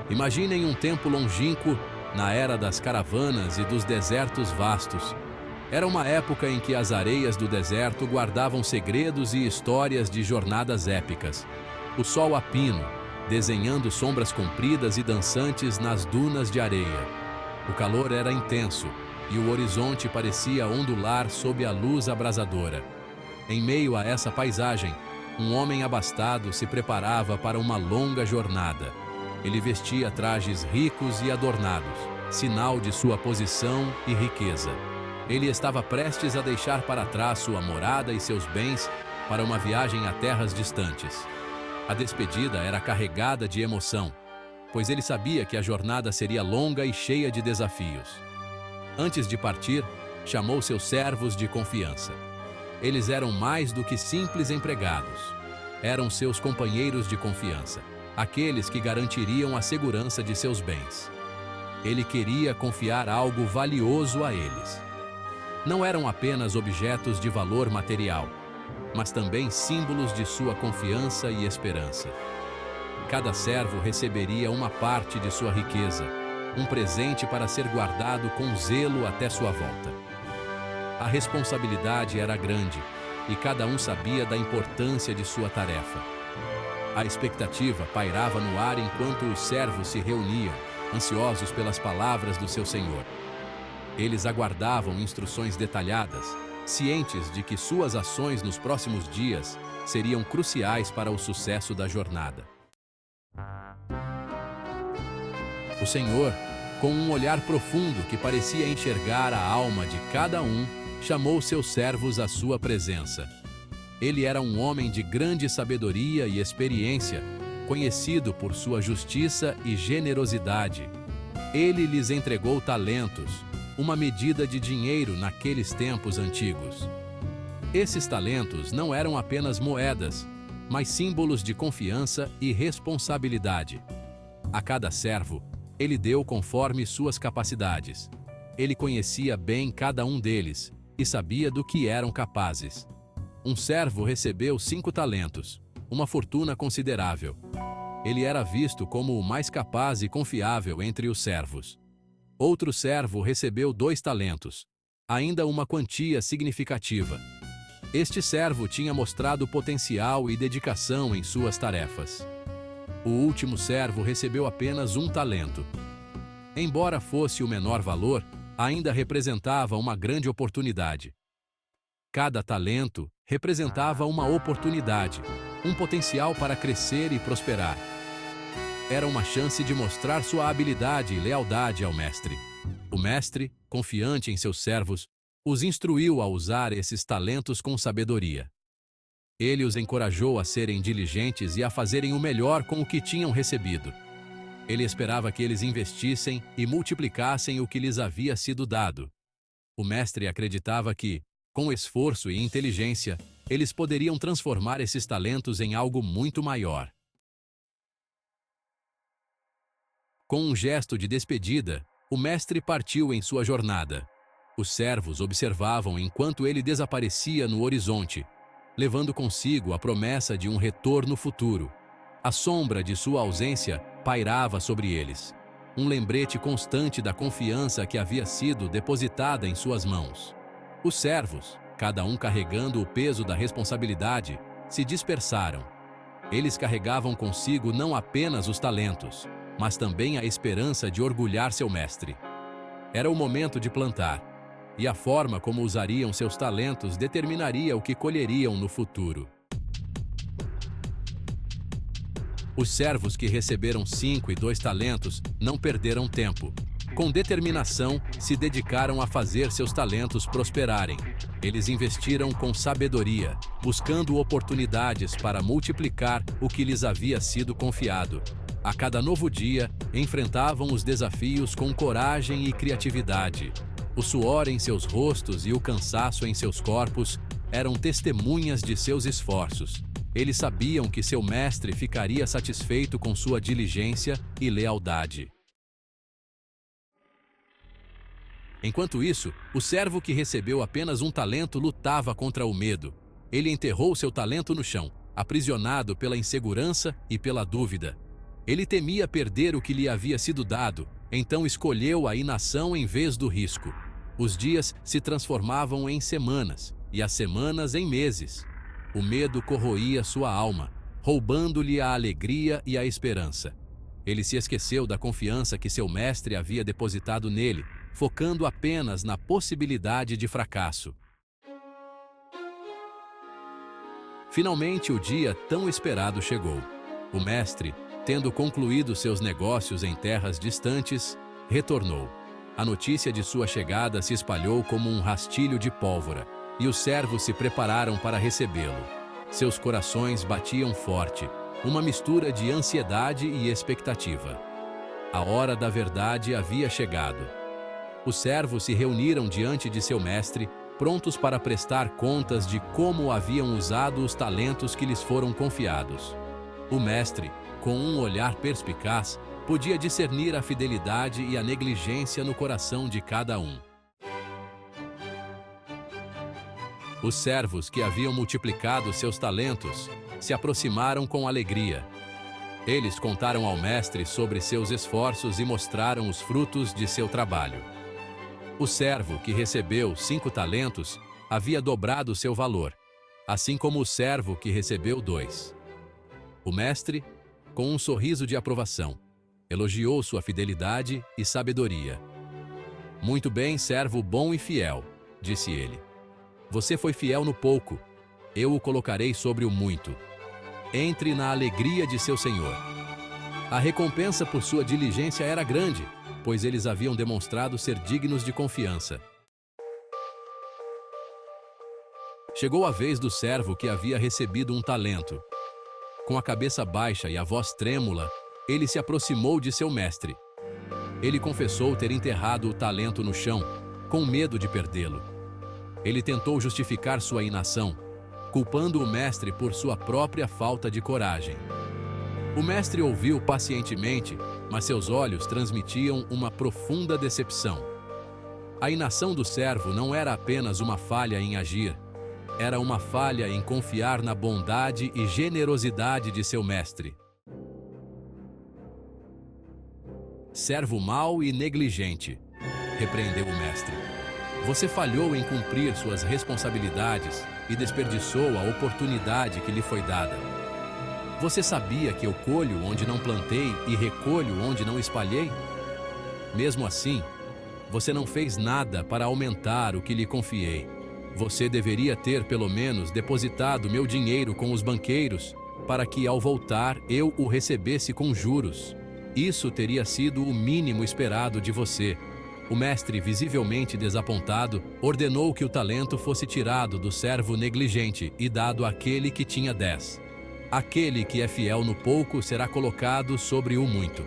Imaginem um tempo longínquo, na era das caravanas e dos desertos vastos. Era uma época em que as areias do deserto guardavam segredos e histórias de jornadas épicas. O sol a pino, desenhando sombras compridas e dançantes nas dunas de areia. O calor era intenso, e o horizonte parecia ondular sob a luz abrasadora. Em meio a essa paisagem, um homem abastado se preparava para uma longa jornada. Ele vestia trajes ricos e adornados, sinal de sua posição e riqueza. Ele estava prestes a deixar para trás sua morada e seus bens para uma viagem a terras distantes. A despedida era carregada de emoção, pois ele sabia que a jornada seria longa e cheia de desafios. Antes de partir, chamou seus servos de confiança. Eles eram mais do que simples empregados. Eram seus companheiros de confiança, aqueles que garantiriam a segurança de seus bens. Ele queria confiar algo valioso a eles. Não eram apenas objetos de valor material, mas também símbolos de sua confiança e esperança. Cada servo receberia uma parte de sua riqueza, um presente para ser guardado com zelo até sua volta. A responsabilidade era grande, e cada um sabia da importância de sua tarefa. A expectativa pairava no ar enquanto os servos se reuniam, ansiosos pelas palavras do seu senhor. Eles aguardavam instruções detalhadas, cientes de que suas ações nos próximos dias seriam cruciais para o sucesso da jornada. O Senhor, com um olhar profundo que parecia enxergar a alma de cada um, chamou seus servos à sua presença. Ele era um homem de grande sabedoria e experiência, conhecido por sua justiça e generosidade. Ele lhes entregou talentos, uma medida de dinheiro naqueles tempos antigos. Esses talentos não eram apenas moedas, mas símbolos de confiança e responsabilidade. A cada servo, ele deu conforme suas capacidades. Ele conhecia bem cada um deles e sabia do que eram capazes. Um servo recebeu 5 talentos, uma fortuna considerável. Ele era visto como o mais capaz e confiável entre os servos. Outro servo recebeu 2 talentos, ainda uma quantia significativa. Este servo tinha mostrado potencial e dedicação em suas tarefas. O último servo recebeu apenas 1 talento. Embora fosse o menor valor, ainda representava uma grande oportunidade. Cada talento representava uma oportunidade, um potencial para crescer e prosperar. Era uma chance de mostrar sua habilidade e lealdade ao mestre. O mestre, confiante em seus servos, os instruiu a usar esses talentos com sabedoria. Ele os encorajou a serem diligentes e a fazerem o melhor com o que tinham recebido. Ele esperava que eles investissem e multiplicassem o que lhes havia sido dado. O mestre acreditava que, com esforço e inteligência, eles poderiam transformar esses talentos em algo muito maior. Com um gesto de despedida, o mestre partiu em sua jornada. Os servos observavam enquanto ele desaparecia no horizonte, levando consigo a promessa de um retorno futuro. A sombra de sua ausência pairava sobre eles, um lembrete constante da confiança que havia sido depositada em suas mãos. Os servos, cada um carregando o peso da responsabilidade, se dispersaram. Eles carregavam consigo não apenas os talentos, mas também a esperança de orgulhar seu mestre. Era o momento de plantar, e a forma como usariam seus talentos determinaria o que colheriam no futuro. Os servos que receberam 5 e 2 talentos não perderam tempo. Com determinação, se dedicaram a fazer seus talentos prosperarem. Eles investiram com sabedoria, buscando oportunidades para multiplicar o que lhes havia sido confiado. A cada novo dia, enfrentavam os desafios com coragem e criatividade. O suor em seus rostos e o cansaço em seus corpos eram testemunhas de seus esforços. Eles sabiam que seu mestre ficaria satisfeito com sua diligência e lealdade. Enquanto isso, o servo que recebeu apenas 1 talento lutava contra o medo. Ele enterrou seu talento no chão, aprisionado pela insegurança e pela dúvida. Ele temia perder o que lhe havia sido dado, então escolheu a inação em vez do risco. Os dias se transformavam em semanas, e as semanas em meses. O medo corroía sua alma, roubando-lhe a alegria e a esperança. Ele se esqueceu da confiança que seu mestre havia depositado nele, focando apenas na possibilidade de fracasso. Finalmente, o dia tão esperado chegou. O mestre, tendo concluído seus negócios em terras distantes, retornou. A notícia de sua chegada se espalhou como um rastilho de pólvora, e os servos se prepararam para recebê-lo. Seus corações batiam forte, uma mistura de ansiedade e expectativa. A hora da verdade havia chegado. Os servos se reuniram diante de seu mestre, prontos para prestar contas de como haviam usado os talentos que lhes foram confiados. O mestre, com um olhar perspicaz, podia discernir a fidelidade e a negligência no coração de cada um. Os servos que haviam multiplicado seus talentos se aproximaram com alegria. Eles contaram ao mestre sobre seus esforços e mostraram os frutos de seu trabalho. O servo que recebeu 5 talentos havia dobrado seu valor, assim como o servo que recebeu 2. O mestre, com um sorriso de aprovação, elogiou sua fidelidade e sabedoria. "Muito bem, servo bom e fiel", disse ele. "Você foi fiel no pouco, eu o colocarei sobre o muito. Entre na alegria de seu senhor." A recompensa por sua diligência era grande, pois eles haviam demonstrado ser dignos de confiança. Chegou a vez do servo que havia recebido um talento. Com a cabeça baixa e a voz trêmula, ele se aproximou de seu mestre. Ele confessou ter enterrado o talento no chão, com medo de perdê-lo. Ele tentou justificar sua inação, culpando o mestre por sua própria falta de coragem. O mestre ouviu pacientemente, mas seus olhos transmitiam uma profunda decepção. A inação do servo não era apenas uma falha em agir, era uma falha em confiar na bondade e generosidade de seu mestre. "Servo mau e negligente", repreendeu o mestre. "Você falhou em cumprir suas responsabilidades e desperdiçou a oportunidade que lhe foi dada. Você sabia que eu colho onde não plantei e recolho onde não espalhei? Mesmo assim, você não fez nada para aumentar o que lhe confiei. Você deveria ter pelo menos depositado meu dinheiro com os banqueiros, para que ao voltar eu o recebesse com juros. Isso teria sido o mínimo esperado de você." O mestre, visivelmente desapontado, ordenou que o talento fosse tirado do servo negligente e dado àquele que tinha 10. "Aquele que é fiel no pouco será colocado sobre o muito.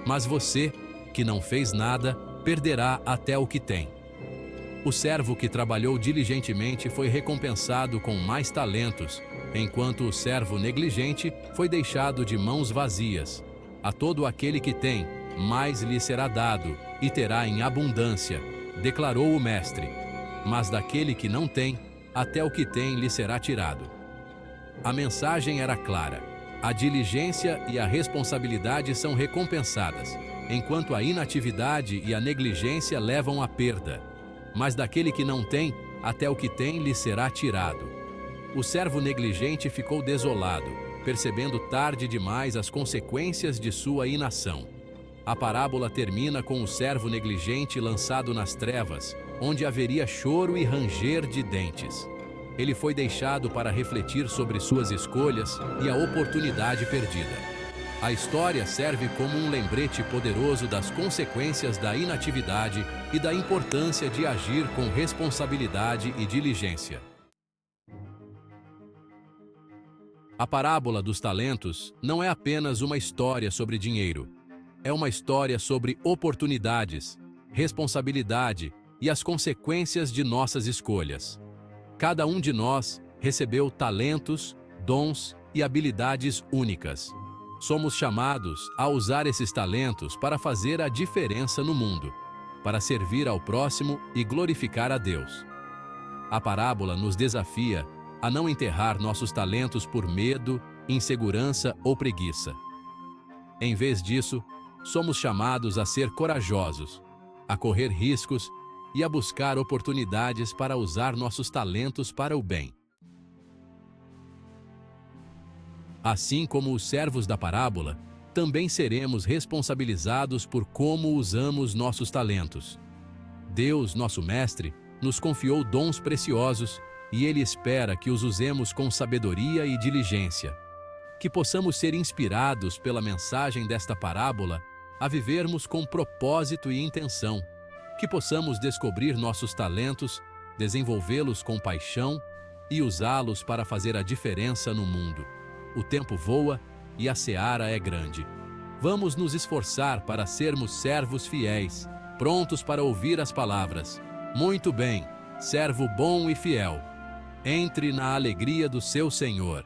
Mas você, que não fez nada, perderá até o que tem." O servo que trabalhou diligentemente foi recompensado com mais talentos, enquanto o servo negligente foi deixado de mãos vazias. "A todo aquele que tem, mais lhe será dado, e terá em abundância", declarou o mestre. "Mas daquele que não tem, até o que tem lhe será tirado." A mensagem era clara. A diligência e a responsabilidade são recompensadas, enquanto a inatividade e a negligência levam à perda. Mas daquele que não tem, até o que tem lhe será tirado. O servo negligente ficou desolado, percebendo tarde demais as consequências de sua inação. A parábola termina com o servo negligente lançado nas trevas, onde haveria choro e ranger de dentes. Ele foi deixado para refletir sobre suas escolhas e a oportunidade perdida. A história serve como um lembrete poderoso das consequências da inatividade e da importância de agir com responsabilidade e diligência. A parábola dos talentos não é apenas uma história sobre dinheiro. É uma história sobre oportunidades, responsabilidade e as consequências de nossas escolhas. Cada um de nós recebeu talentos, dons e habilidades únicas. Somos chamados a usar esses talentos para fazer a diferença no mundo, para servir ao próximo e glorificar a Deus. A parábola nos desafia a não enterrar nossos talentos por medo, insegurança ou preguiça. Em vez disso, somos chamados a ser corajosos, a correr riscos e a buscar oportunidades para usar nossos talentos para o bem. Assim como os servos da parábola, também seremos responsabilizados por como usamos nossos talentos. Deus, nosso Mestre, nos confiou dons preciosos e Ele espera que os usemos com sabedoria e diligência. Que possamos ser inspirados pela mensagem desta parábola a vivermos com propósito e intenção. Que possamos descobrir nossos talentos, desenvolvê-los com paixão e usá-los para fazer a diferença no mundo. O tempo voa e a seara é grande. Vamos nos esforçar para sermos servos fiéis, prontos para ouvir as palavras. Muito bem, servo bom e fiel. Entre na alegria do seu Senhor.